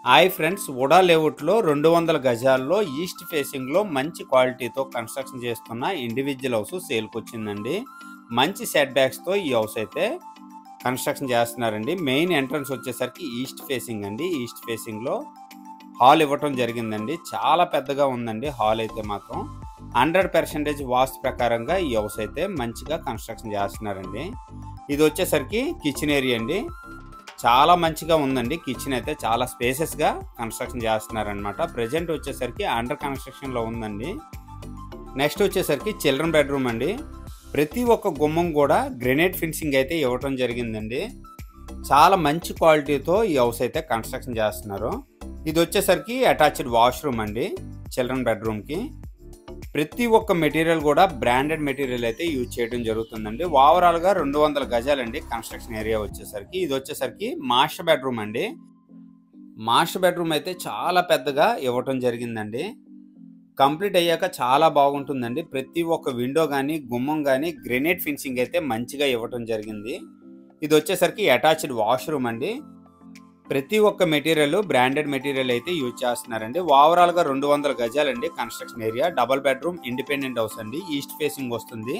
Hi friends, VUDA లేఅవుట్లో 200 గజాల్లో east ఫేసింగ్లో మంచి క్వాలిటీతో కన్స్ట్రక్షన్ చేస్తున్న ఇండివిజువల్ హౌస్ సేల్కి వచ్చిందండి. మంచి సెట్ బ్యాక్స్తో ఈ హౌస్ అయితే కన్స్ట్రక్షన్ చేస్తున్నారండి. మెయిన్ ఎంట్రన్స్ వచ్చేసరికి ఈస్ట్ ఫేసింగ్ అండి. ఈస్ట్ ఫేసింగ్లో హాల్ ఇవ్వటం జరిగిందండి. చాలా పెద్దగా ఉందండి హాల్ అయితే మాత్రం. 100% వాస్తు ప్రకారంగా ఈ హౌస్ అయితే మంచిగా కన్స్ట్రక్షన్ చేస్తున్నారండి. ఇది వచ్చేసరికి కిచెన్ ఏరియా అండి. చాలా మంచిగా ఉందండి. కిచెన్ అయితే చాలా స్పేసెస్గా కన్స్ట్రక్షన్ చేస్తున్నారనమాట. ప్రజెంట్ వచ్చేసరికి అండర్ కన్స్ట్రక్షన్లో ఉందండి. నెక్స్ట్ వచ్చేసరికి చిల్డ్రన్ బెడ్రూమ్ అండి. ప్రతి ఒక్క గుమ్మం కూడా గ్రెనైట్ ఫినిషింగ్ అయితే ఇవ్వటం జరిగిందండి. చాలా మంచి క్వాలిటీతో ఈ హౌస్ అయితే కన్స్ట్రక్షన్ చేస్తున్నారు. ఇది వచ్చేసరికి అటాచ్డ్ వాష్రూమ్ అండి. చిల్డ్రన్ బెడ్రూమ్కి ప్రతి ఒక్క మెటీరియల్ కూడా బ్రాండెడ్ మెటీరియల్ అయితే యూజ్ చేయడం జరుగుతుందండి. ఓవరాల్గా 200 గజాలండి కన్స్ట్రక్షన్ ఏరియా వచ్చేసరికి. ఇది వచ్చేసరికి మాస్టర్ బెడ్రూమ్ అండి. మాస్టర్ బెడ్రూమ్ అయితే చాలా పెద్దగా ఇవ్వటం జరిగిందండి. కంప్లీట్ అయ్యాక చాలా బాగుంటుందండి. ప్రతి ఒక్క విండో కానీ గుమ్మం కానీ గ్రెనైట్ ఫినిషింగ్ అయితే మంచిగా ఇవ్వటం జరిగింది. ఇది వచ్చేసరికి అటాచ్డ్ వాష్రూమ్ అండి. ప్రతి ఒక్క మెటీరియల్ బ్రాండెడ్ మెటీరియల్ అయితే యూజ్ చేస్తున్నారండి. ఓవరాల్గా 200 గజాలండి construction area. Double bedroom independent house అండి. ఈస్ట్ ఫేసింగ్ వస్తుంది.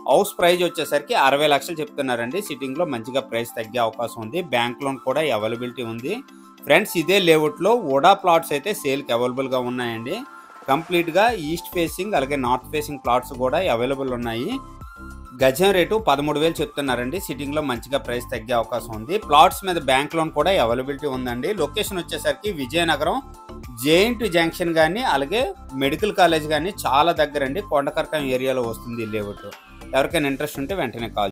హౌస్ ప్రైస్ వచ్చేసరికి 60 లక్షలు చెప్తున్నారండి. సిట్టింగ్లో మంచిగా ప్రైస్ తగ్గే అవకాశం ఉంది. బ్యాంక్ లోన్ కూడా అవైలబిలిటీ ఉంది. ఫ్రెండ్స్, ఇదే లేఅవుట్లో వుడా ప్లాట్స్ అయితే సేల్కి అవైలబుల్గా ఉన్నాయండి. కంప్లీట్గా ఈస్ట్ ఫేసింగ్ అలాగే నార్త్ ఫేసింగ్ ప్లాట్స్ కూడా అవైలబుల్ ఉన్నాయి. గజం రేటు 13,000 చెప్తున్నారండి. సిట్టింగ్లో మంచిగా ప్రైస్ తగ్గే అవకాశం ఉంది. ప్లాట్స్ మీద బ్యాంక్ లోన్ కూడా అవైలబిలిటీ ఉందండి. లొకేషన్ వచ్చేసరికి విజయనగరం జేఎన్టీ జంక్షన్ కానీ అలాగే మెడికల్ కాలేజ్ కానీ చాలా దగ్గరండి. కొండకర్కం ఏరియాలో వస్తుంది లేఅవుట్. ఎవరికైనా ఇంట్రెస్ట్ ఉంటే వెంటనే కాల్